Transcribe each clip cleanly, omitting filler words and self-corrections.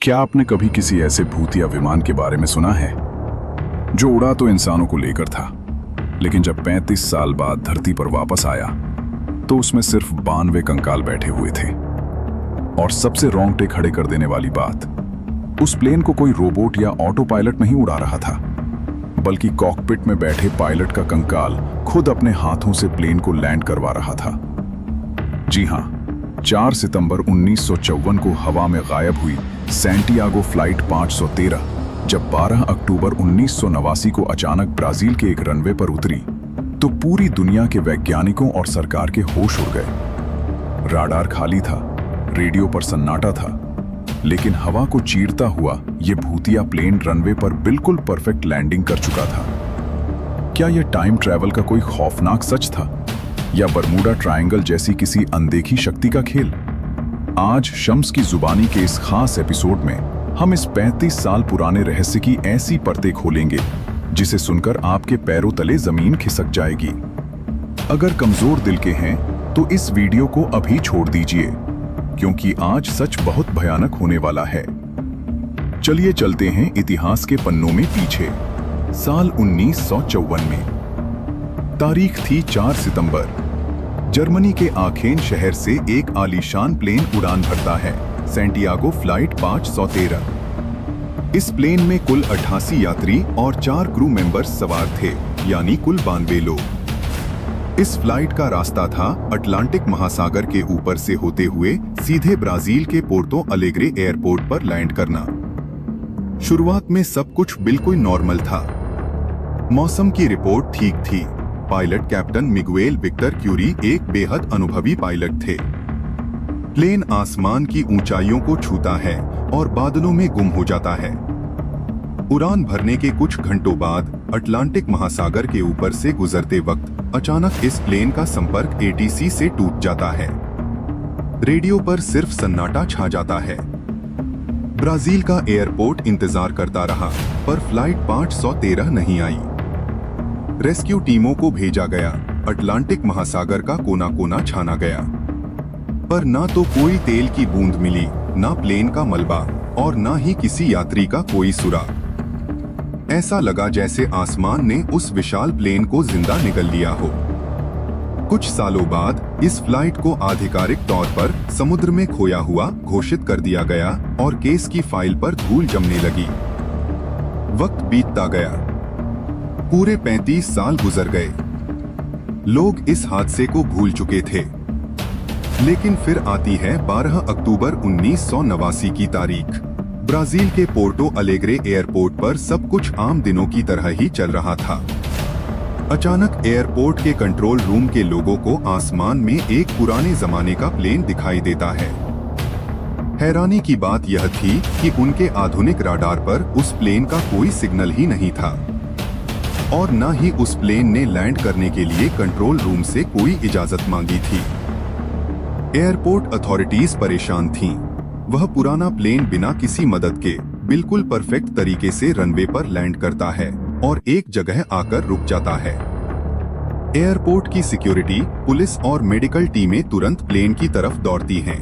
क्या आपने कभी किसी ऐसे भूतिया विमान के बारे में सुना है जो उड़ा तो इंसानों को लेकर था, लेकिन जब 35 साल बाद धरती पर वापस आया तो उसमें सिर्फ 92 कंकाल बैठे हुए थे। और सबसे रोंगटे खड़े कर देने वाली बात, उस प्लेन को कोई रोबोट या ऑटो पायलट नहीं उड़ा रहा था, बल्कि कॉकपिट में बैठे पायलट का कंकाल खुद अपने हाथों से प्लेन को लैंड करवा रहा था। जी हां, 4 सितंबर 1954 को हवा में गायब हुई सैंटियागो फ्लाइट 513 जब 12 अक्टूबर 1989 को अचानक ब्राजील के एक रनवे पर उतरी तो पूरी दुनिया के वैज्ञानिकों और सरकार के होश उड़ गए। राडार खाली था, रेडियो पर सन्नाटा था, लेकिन हवा को चीरता हुआ यह भूतिया प्लेन रनवे पर बिल्कुल परफेक्ट लैंडिंग कर चुका था। क्या यह टाइम ट्रैवल का कोई खौफनाक सच था या बरमूडा ट्रायंगल जैसी किसी अनदेखी शक्ति का खेल? आज शम्स की जुबानी के इस खास एपिसोड में हम इस 35 साल पुराने रहस्य की ऐसी परतें खोलेंगे जिसे सुनकर आपके पैरों तले जमीन खिसक जाएगी। अगर कमजोर दिल के हैं तो इस वीडियो को अभी छोड़ दीजिए, क्योंकि आज सच बहुत भयानक होने वाला है। चलिए चलते हैं इतिहास के पन्नों में पीछे। साल 1954 में तारीख थी 4 सितंबर। जर्मनी के आखेन शहर से एक आलीशान प्लेन उड़ान भरता है, सैंटियागो फ्लाइट 513। इस प्लेन में कुल 88 यात्री और 4 क्रू मेंबर्स सवार थे, यानी कुल 92 लोग। इस फ्लाइट का रास्ता था अटलांटिक महासागर के ऊपर से होते हुए सीधे ब्राजील के पोर्टो अलेग्रे एयरपोर्ट पर लैंड करना। शुरुआत में सब कुछ बिल्कुल नॉर्मल था। मौसम की रिपोर्ट ठीक थी। Pilot captain Miguel Victor Curie एक बेहद अनुभवी पायलट थे। प्लेन आसमान की ऊंचाइयों को छूता है और बादलों में गुम हो जाता है। उड़ान भरने के कुछ घंटों बाद अटलांटिक महासागर के ऊपर से गुजरते वक्त अचानक इस प्लेन का संपर्क एटीसी से टूट जाता है। रेडियो पर सिर्फ सन्नाटा छा जाता है। ब्राजील का एयरपोर्ट इंतजार करता रहा, पर फ्लाइट 513 नहीं आई। रेस्क्यू टीमों को भेजा गया, अटलांटिक महासागर का कोना कोना छाना गया, पर ना तो कोई तेल की बूंद मिली, ना प्लेन का मलबा और ना ही किसी यात्री का कोई सुराग। ऐसा लगा जैसे आसमान ने उस विशाल प्लेन को जिंदा निगल लिया हो। कुछ सालों बाद इस फ्लाइट को आधिकारिक तौर पर समुद्र में खोया हुआ घोषित कर दिया गया और केस की फाइल पर धूल जमने लगी। वक्त बीतता गया, पूरे 35 साल गुजर गए। लोग इस हादसे को भूल चुके थे, लेकिन फिर आती है 12 अक्टूबर 1989 की तारीख। ब्राजील के पोर्टो अलेग्रे एयरपोर्ट पर सब कुछ आम दिनों की तरह ही चल रहा था। अचानक एयरपोर्ट के कंट्रोल रूम के लोगों को आसमान में एक पुराने जमाने का प्लेन दिखाई देता है। हैरानी की बात यह थी कि उनके आधुनिक राडार पर उस प्लेन का कोई सिग्नल ही नहीं था और न ही उस प्लेन ने लैंड करने के लिए कंट्रोल रूम से कोई इजाजत मांगी थी। एयरपोर्ट अथॉरिटीज परेशान थीं। वह पुराना प्लेन बिना किसी मदद के बिल्कुल परफेक्ट तरीके से रनवे पर लैंड करता है और एक जगह आकर रुक जाता है। एयरपोर्ट की सिक्योरिटी, पुलिस और मेडिकल टीमें तुरंत प्लेन की तरफ दौड़ती हैं।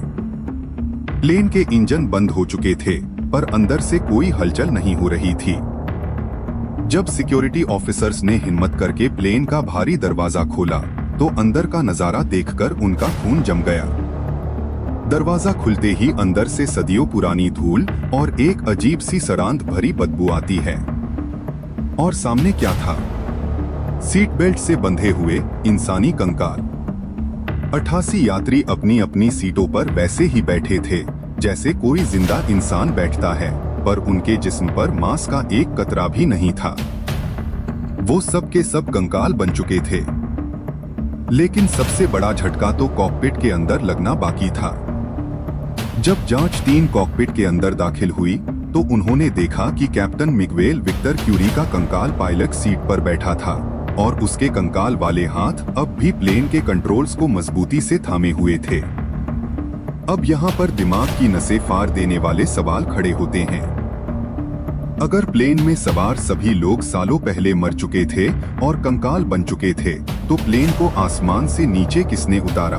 प्लेन के इंजन बंद हो चुके थे, पर अंदर से कोई हलचल नहीं हो रही थी। जब सिक्योरिटी ऑफिसर्स ने हिम्मत करके प्लेन का भारी दरवाजा खोला तो अंदर का नजारा देखकर उनका खून जम गया। दरवाजा खुलते ही अंदर से सदियों पुरानी धूल और एक अजीब सी सरांत भरी बदबू आती है। और सामने क्या था? सीट बेल्ट से बंधे हुए इंसानी कंकाल। 88 यात्री अपनी अपनी सीटों पर वैसे ही बैठे थे जैसे कोई जिंदा इंसान बैठता है, पर उनके जिस्म पर मांस का एक कतरा भी नहीं था। वो सब के सब कंकाल बन चुके थे। लेकिन सबसे बड़ा झटका तो कॉकपिट के अंदर लगना बाकी था। जब जांच टीम कॉकपिट के अंदर दाखिल हुई तो उन्होंने देखा कि कैप्टन मिगुएल विक्टर क्यूरी का कंकाल पायलट सीट पर बैठा था और उसके कंकाल वाले हाथ अब भी प्लेन के कंट्रोल्स को मजबूती से थामे हुए थे। अब यहाँ पर दिमाग की नसें फाड़ देने वाले सवाल खड़े होते हैं। अगर प्लेन में सवार सभी लोग सालों पहले मर चुके थे और कंकाल बन चुके थे, तो प्लेन को आसमान से नीचे किसने उतारा?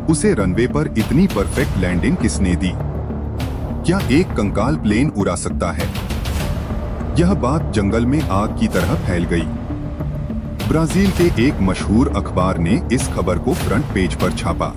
उसे रनवे पर इतनी परफेक्ट लैंडिंग किसने दी? क्या एक कंकाल प्लेन उड़ा सकता है? यह बात जंगल में आग की तरह फैल गई। ब्राजील के एक मशहूर अखबार ने इस खबर को फ्रंट पेज पर छापा।